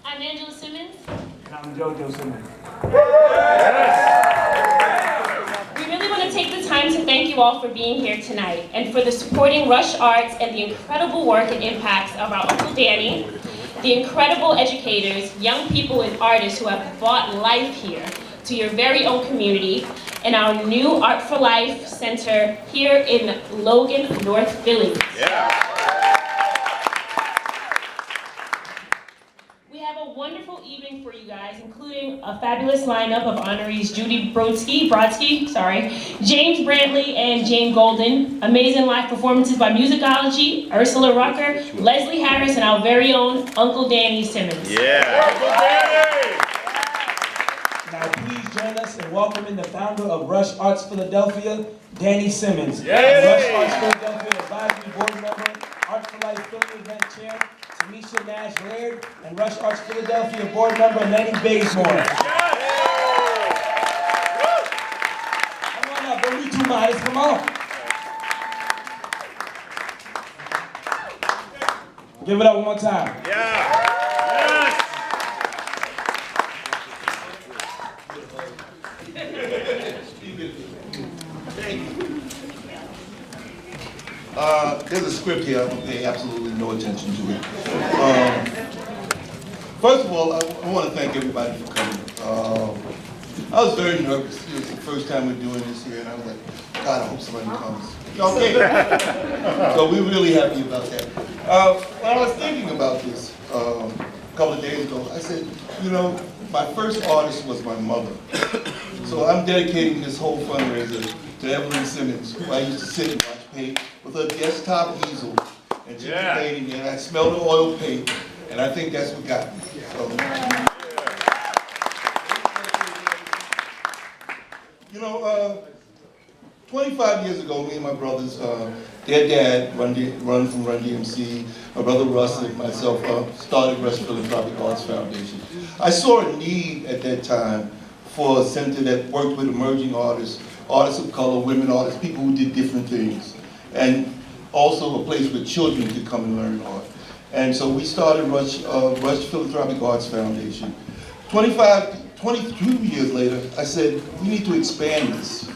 I'm Angela Simmons. And I'm JoJo Simmons. We really want to take the time to thank you all for being here tonight and for the supporting Rush Arts and the incredible work and impacts of our Uncle Danny, the incredible educators, young people and artists who have brought life here to your very own community, and our new Art for Life Center here in Logan, North Philly. Yeah. We have a wonderful evening for you guys, including a fabulous lineup of honorees Judy Brodsky, James Brantley, and Jane Golden. Amazing live performances by Musicology, Ursula Rucker, Leslie Harris, and our very own Uncle Danny Simmons. Yeah. Uncle Danny! Now please join us in welcoming the founder of Rush Arts Philadelphia, Danny Simmons. Yay! And Rush Arts Philadelphia Advisory Board Member, Art for Life Philly Event Chair, Tamisha Nash Laird, and Rush Arts Philadelphia Board Member Lenny Bazemore. Come on up, don't be too modest, come on. Give it up one more time. Yeah. Yes. There's a script here. I'm going to pay absolutely no attention to it. First of all, I want to thank everybody for coming. I was very nervous. It was the first time we're doing this here, and I was like, God, I hope somebody comes. Okay. So we're really happy about that. When I was thinking about this a couple of days ago, I said, you know, my first artist was my mother. So I'm dedicating this whole fundraiser to Evelyn Simmons, who I used to sit and watch paint with her desktop easel, and she'd be painting, and I smelled the oil paint, and I think that's what got me. So, you know, 25 years ago, me and my brothers, their dad, run from Run DMC, my brother Russ and myself started Rush Philanthropic Arts Foundation. I saw a need at that time for a center that worked with emerging artists, artists of color, women artists, people who did different things, and also a place where children could come and learn art. And so we started Rush Philanthropic Arts Foundation. 22 years later, I said, we need to expand this.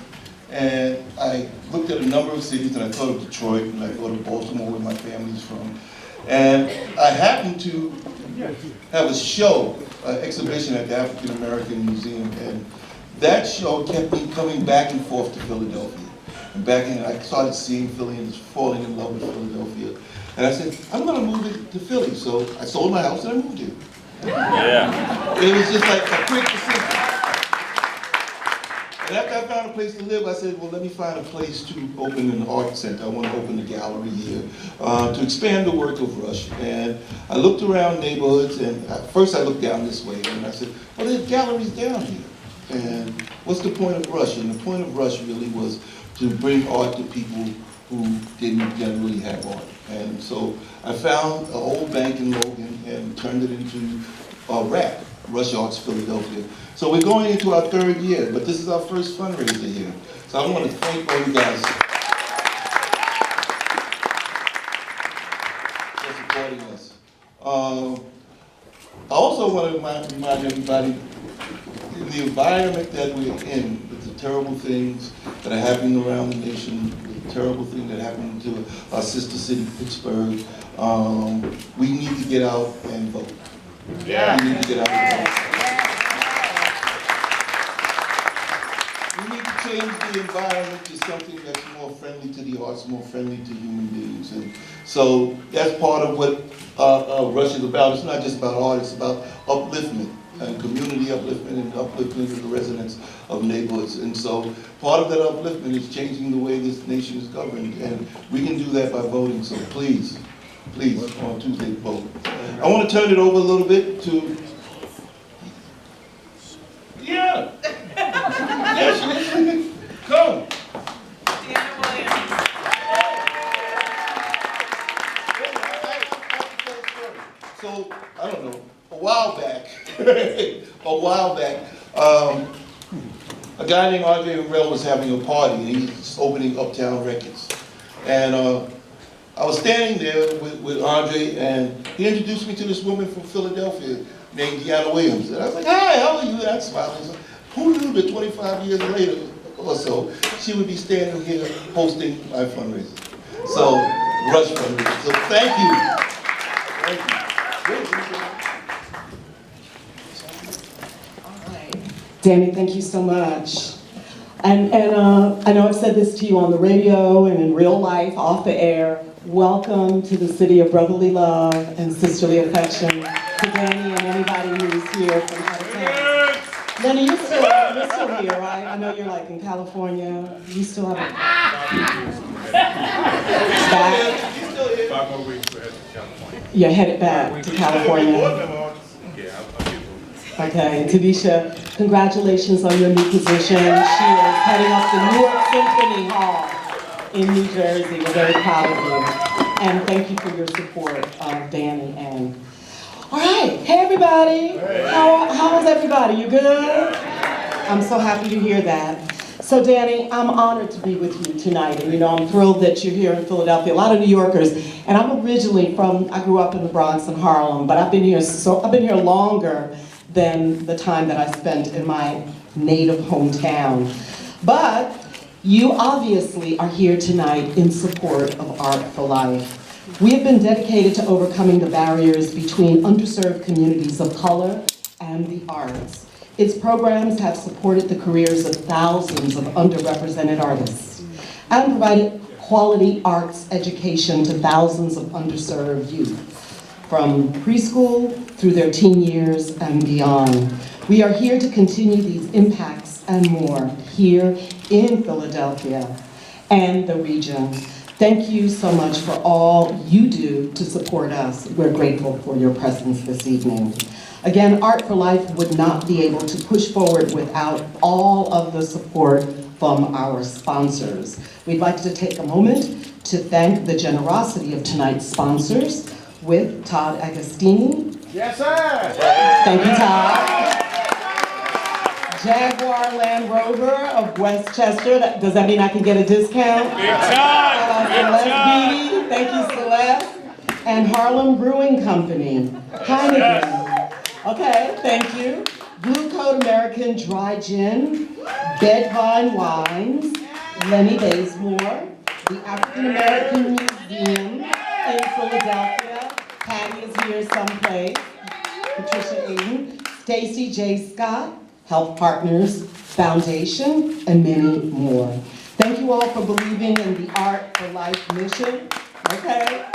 And I looked at a number of cities, and I thought of Detroit, and I thought of Baltimore, where my family's from. And I happened to have a show, an exhibition at the African American Museum, and that show kept me coming back and forth to Philadelphia. And I started seeing Philly and just falling in love with Philadelphia. And I said, I'm going to move it to Philly. So I sold my house and I moved here. Yeah. It was just like a quick decision. And after I found a place to live, I said, well, let me find a place to open an art center. I want to open a gallery here to expand the work of Rush. And I looked around neighborhoods, and first I looked down this way, and I said, well, there's galleries down here. And what's the point of Rush? And the point of Rush really was to bring art to people who didn't generally have art. And so I found an old bank in Logan and turned it into RAP, Rush Arts Philadelphia. So we're going into our 3rd year, but this is our first fundraiser here. So I want to thank all you guys for supporting us. I also want to remind everybody, in the environment that we're in, with the terrible things that are happening around the nation, the terrible thing that happened to our sister city, Pittsburgh, we need to get out and vote. Yeah. We need to get out and vote. We need to change the environment to something that's more friendly to the arts, more friendly to human beings. And so that's part of what Rush is about. It's not just about art, it's about upliftment. And community upliftment and upliftment of the residents of neighborhoods. And so part of that upliftment is changing the way this nation is governed, and we can do that by voting. So please, please, on Tuesday, vote. I want to turn it over a little bit to, yeah, yes, come. So, I don't know, a while back, a guy named Andre Morell was having a party, and he's opening Uptown Records. And I was standing there with Andre, and he introduced me to this woman from Philadelphia named Deanna Williams. And I was like, hi, how are you? And I smiled. He said, who knew that 25 years later or so, she would be standing here hosting my fundraiser? So, Rush Fundraiser. So thank you. Thank you. Danny, thank you so much. And I know I've said this to you on the radio and in real life, off the air. Welcome to the city of brotherly love and sisterly affection to Danny and anybody who's here from out of town. Danny, you're still here, right? I know you're like in California. You still have a... Back? 5 more weeks to head to California. You're headed back to California. Yeah, I'll get one. Okay, and Tanisha, congratulations on your new position. She is heading up the New York Symphony Hall in New Jersey. We're very proud of you. And thank you for your support of Danny and... All right, hey everybody. How is everybody? You good? I'm so happy to hear that. So Danny, I'm honored to be with you tonight. And you know, I'm thrilled that you're here in Philadelphia. A lot of New Yorkers, and I'm originally I grew up in the Bronx and Harlem, but I've been here longer than the time that I spent in my native hometown. But you obviously are here tonight in support of Art for Life. We have been dedicated to overcoming the barriers between underserved communities of color and the arts. Its programs have supported the careers of thousands of underrepresented artists and provided quality arts education to thousands of underserved youth, from preschool through their teen years and beyond. We are here to continue these impacts and more here in Philadelphia and the region. Thank you so much for all you do to support us. We're grateful for your presence this evening. Again, Art for Life would not be able to push forward without all of the support from our sponsors. We'd like to take a moment to thank the generosity of tonight's sponsors with Todd Agostini. Yes, sir. Thank you, Todd. Jaguar Land Rover of Westchester. Does that mean I can get a discount? Celeste Beatty. Thank you, Celeste. And Harlem Brewing Company. Heineken. Okay, thank you. Blue Coat American Dry Gin, Bedvine Wines, Lenny Bazemore, the African American Museum in Philadelphia. Patty is here someplace. Patricia Aiden, Stacy J. Scott, Health Partners Foundation, and many more. Thank you all for believing in the Art for Life mission. Okay?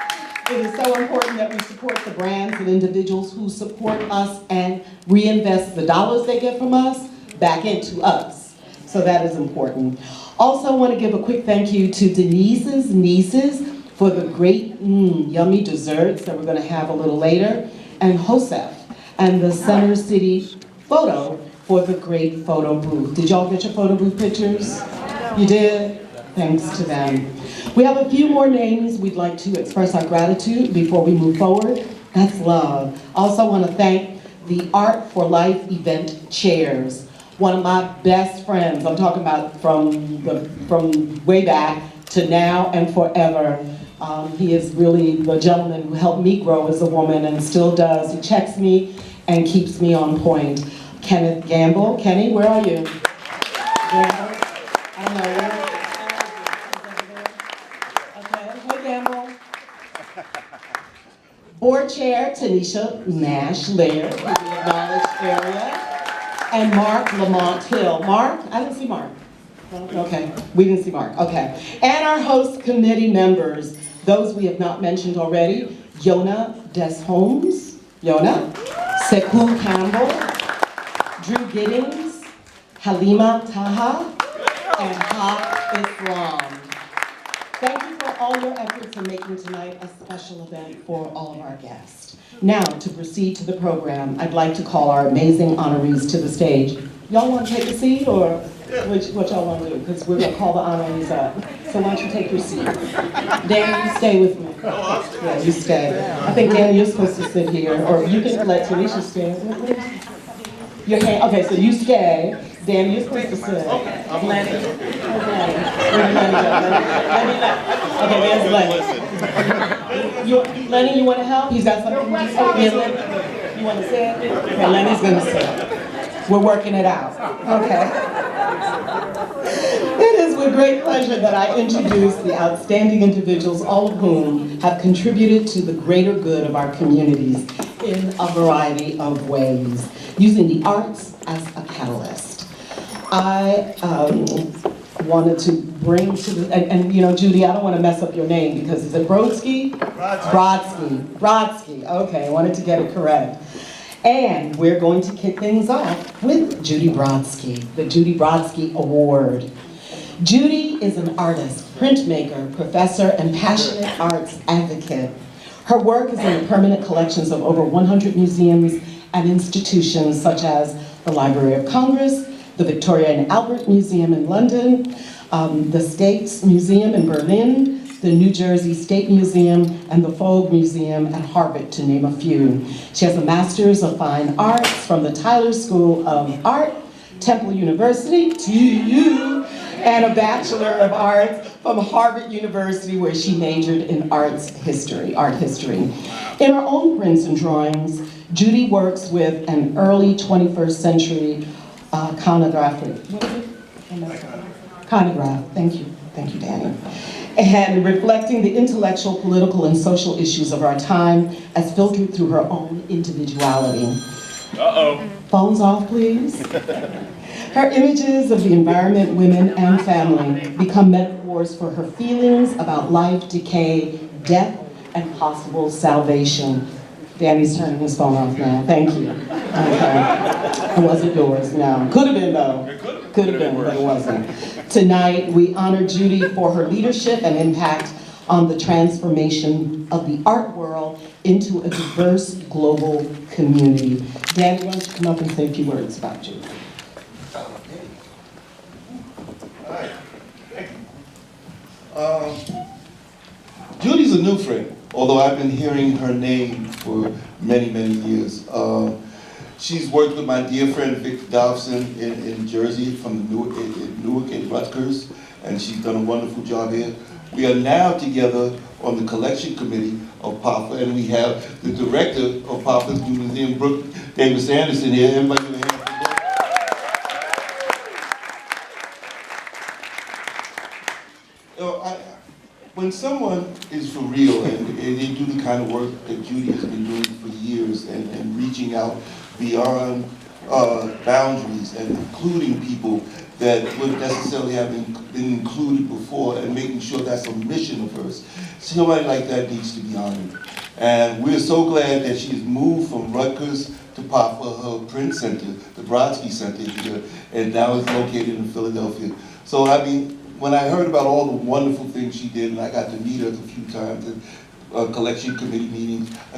It is so important that we support the brands and individuals who support us and reinvest the dollars they get from us back into us. So that is important. Also, I want to give a quick thank you to Denise's nieces for the great, yummy desserts that we're going to have a little later, and Joseph and the Center City Photo for the great photo booth. Did y'all get your photo booth pictures? You did? Thanks to them. We have a few more names we'd like to express our gratitude before we move forward. That's love. Also want to thank the Art for Life event chairs. One of my best friends, I'm talking about from way back to now and forever. He is really the gentleman who helped me grow as a woman and still does. He checks me and keeps me on point. Kenneth Gamble. Kenny, where are you? Gamble? I don't know. Okay, hey Gamble. Board Chair Tanisha Nash Laird, in the acknowledged area. And Mark Lamont Hill. Mark? I didn't see Mark. Okay, we didn't see Mark, okay. And our host committee members, those we have not mentioned already, Yona Desholmes, Yona, Sekou Campbell, Drew Giddings, Halima Taha, and Ha Islam. Thank you for all your efforts in making tonight a special event for all of our guests. Now, to proceed to the program, I'd like to call our amazing honorees to the stage. Y'all want to take a seat, or what y'all want to do? Because we're going to call the honorees up. So why don't you take your seat? Dan, you stay with me. Yeah, you stay. I think, Dan, you're supposed to sit here, or you can let Tanisha stay. Your hand, okay, so you stay. Dan, you're supposed to sit. Okay, Lenny. Okay, there's Lenny. Lenny, you want to help? He's got something. Oh, yeah, Lenny. You want to say it? Okay, Lenny's going to say it. We're working it out. Okay. It is with great pleasure that I introduce the outstanding individuals, all of whom have contributed to the greater good of our communities in a variety of ways, using the arts as a catalyst. I wanted to bring to the, and you know, Judy, I don't want to mess up your name because is it Brodsky? Brodsky, okay, I wanted to get it correct. And we're going to kick things off with Judy Brodsky, the Judy Brodsky Award. Judy is an artist, printmaker, professor, and passionate arts advocate. Her work is in the permanent collections of over 100 museums and institutions such as the Library of Congress, the Victoria and Albert Museum in London, the States Museum in Berlin, the New Jersey State Museum, and the Fogg Museum at Harvard, to name a few. She has a Master's of Fine Arts from the Tyler School of Art, Temple University, TU, and a Bachelor of Arts from Harvard University, where she majored in art history. In her own prints and drawings, Judy works with an early 21st century chronograph, thank you, Danny. And reflecting the intellectual, political, and social issues of our time as filtered through her own individuality. Uh-oh. Phones off, please. Her images of the environment, women, and family become metaphors for her feelings about life, decay, death, and possible salvation. Danny's turning his phone off now. Thank you. Okay. It wasn't yours, no. Could have been, though. Could have been, but it wasn't. Tonight, we honor Judy for her leadership and impact on the transformation of the art world into a diverse global community. Danny, why don't you come up and say a few words about Judy? Judy's a new friend, although I've been hearing her name for many, many years. She's worked with my dear friend Vic Dobson in Jersey from Newark and Rutgers, and she's done a wonderful job here. We are now together on the collection committee of PAFA, and we have the director of PAFA's museum, Brooke Davis Anderson here. Everybody give a hand for Brooke. When someone is for real and they do the kind of work that Judy has been doing for years and reaching out beyond boundaries and including people that wouldn't necessarily have been included before and making sure that's a mission of hers, somebody like that needs to be honored. And we're so glad that she has moved from Rutgers to PAFA, her print center, the Brodsky Center here, and now is located in Philadelphia. So I mean, when I heard about all the wonderful things she did, and I got to meet her a few times at collection committee meetings, I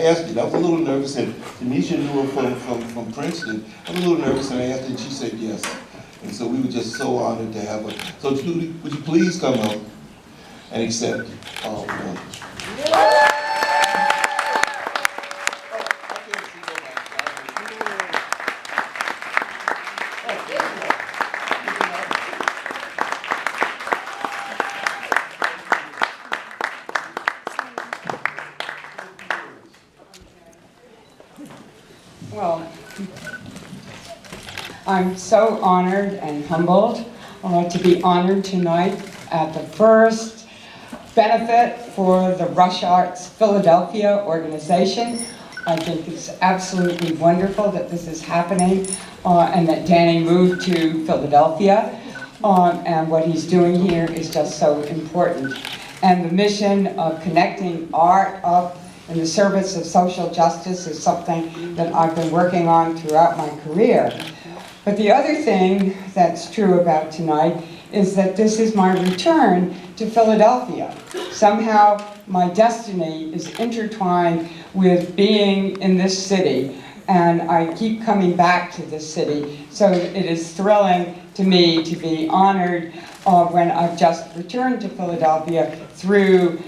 asked her, I was a little nervous, and Tanisha knew her from Princeton. I was a little nervous, and I asked her, and she said yes. And so we were just so honored to have her. So Judy, would you please come up and accept our award? Well, I'm so honored and humbled to be honored tonight at the first benefit for the Rush Arts Philadelphia organization. I think it's absolutely wonderful that this is happening and that Danny moved to Philadelphia. And what he's doing here is just so important. And the mission of connecting art up in the service of social justice is something that I've been working on throughout my career. But the other thing that's true about tonight is that this is my return to Philadelphia. Somehow my destiny is intertwined with being in this city, and I keep coming back to this city. So it is thrilling to me to be honored when I've just returned to Philadelphia through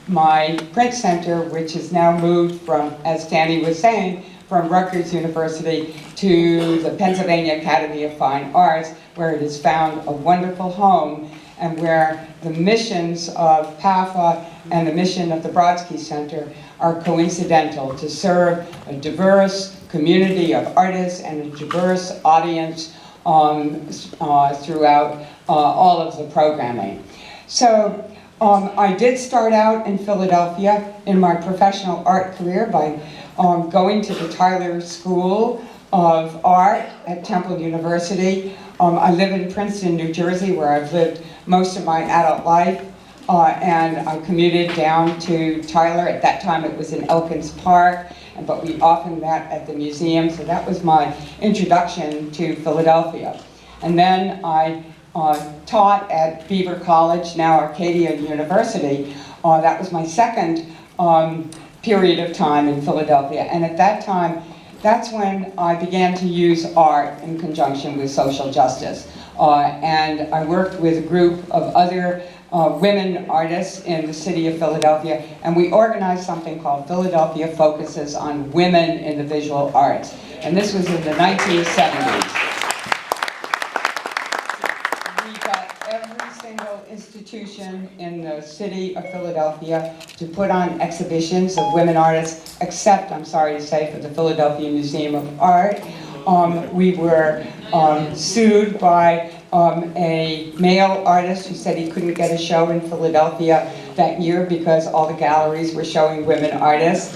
my print center, which is now moved from, as Danny was saying, from Rutgers University to the Pennsylvania Academy of Fine Arts, where it has found a wonderful home. and where the missions of PAFA and the mission of the Brodsky Center are coincidental to serve a diverse community of artists and a diverse audience throughout all of the programming. So I did start out in Philadelphia in my professional art career by going to the Tyler School of Art at Temple University. I live in Princeton, New Jersey, where I've lived most of my adult life. And I commuted down to Tyler. At that time it was in Elkins Park, but we often met at the museum, so that was my introduction to Philadelphia. And then I taught at Beaver College, now Arcadia University. That was my second period of time in Philadelphia, and at that time, that's when I began to use art in conjunction with social justice. And I worked with a group of other women artists in the city of Philadelphia, and we organized something called Philadelphia Focuses on Women in the Visual Arts. And this was in the 1970s. We got every single institution in the city of Philadelphia to put on exhibitions of women artists, except, I'm sorry to say, for the Philadelphia Museum of Art. We were sued by a male artist who said he couldn't get a show in Philadelphia that year because all the galleries were showing women artists.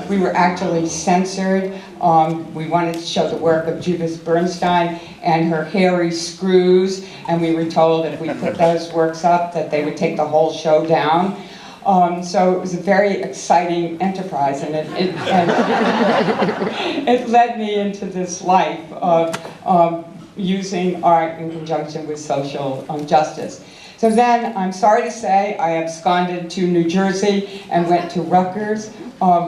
We were actually censored. We wanted to show the work of Judith Bernstein and her hairy screws, and we were told if we put those works up that they would take the whole show down. So it was a very exciting enterprise, and it led me into this life of using art in conjunction with social justice. So then, I'm sorry to say, I absconded to New Jersey and went to Rutgers,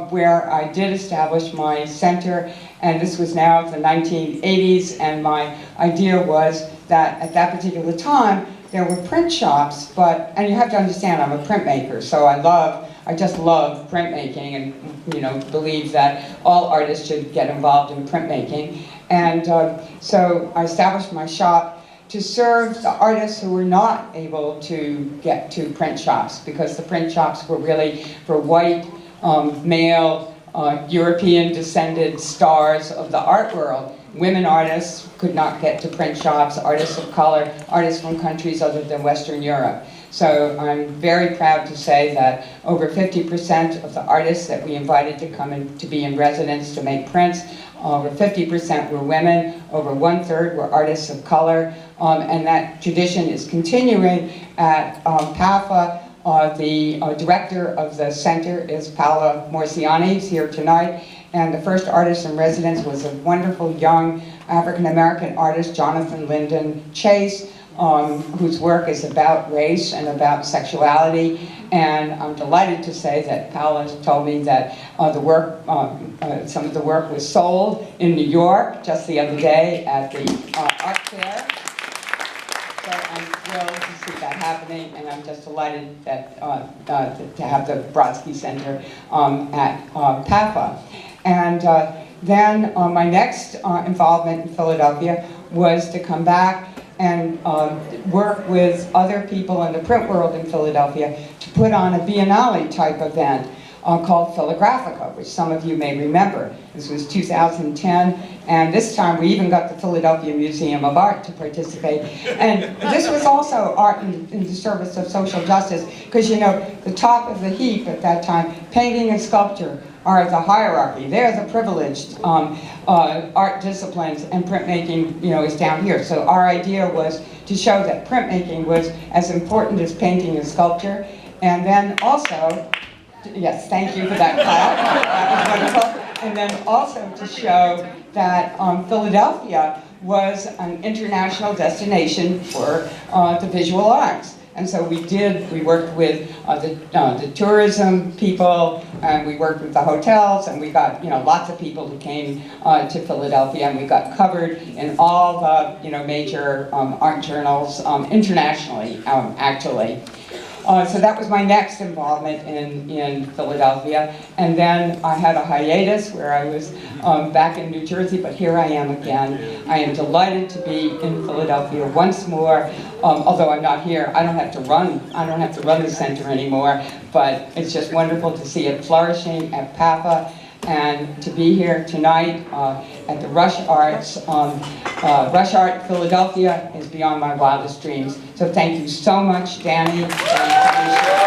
where I did establish my center, and this was now the 1980s, and my idea was that at that particular time, there were print shops, and you have to understand, I'm a printmaker, so I just love printmaking, and believe that all artists should get involved in printmaking. And so I established my shop to serve the artists who were not able to get to print shops, because the print shops were really for white, male, European-descended stars of the art world. Women artists could not get to print shops, artists of color, artists from countries other than Western Europe. So I'm very proud to say that over 50% of the artists that we invited to come in to be in residence to make prints, over 50% were women, over 1/3 were artists of color, and that tradition is continuing at PAFA. The director of the center is Paola Morciani. He's here tonight. And the first artist in residence was a wonderful young African-American artist, Jonathan Lyndon Chase, whose work is about race and about sexuality. And I'm delighted to say that Paola told me that some of the work was sold in New York just the other day at the art fair. So I'm thrilled to see that happening, and I'm just delighted that, to have the Brodsky Center at PAFA. And then my next involvement in Philadelphia was to come back and work with other people in the print world in Philadelphia to put on a Biennale type event called Philographica, which some of you may remember. This was 2010, and this time we even got the Philadelphia Museum of Art to participate. And this was also art in the service of social justice, because the top of the heap at that time, painting and sculpture are the hierarchy. They're the privileged art disciplines, and printmaking, is down here. So our idea was to show that printmaking was as important as painting and sculpture, and then also, yes, thank you for that clap. That was wonderful. And then also to show that Philadelphia was an international destination for the visual arts. And so we worked with the tourism people, and we worked with the hotels, and we got lots of people who came to Philadelphia, and we got covered in all the major art journals internationally, actually. So that was my next involvement in Philadelphia. And then I had a hiatus where I was back in New Jersey, but here I am again. I am delighted to be in Philadelphia once more. Although I'm not here, I don't have to run the center anymore, but it's just wonderful to see it flourishing at PAPA and to be here tonight at the Rush Arts. Rush Art Philadelphia is beyond my wildest dreams. So thank you so much, Danny. And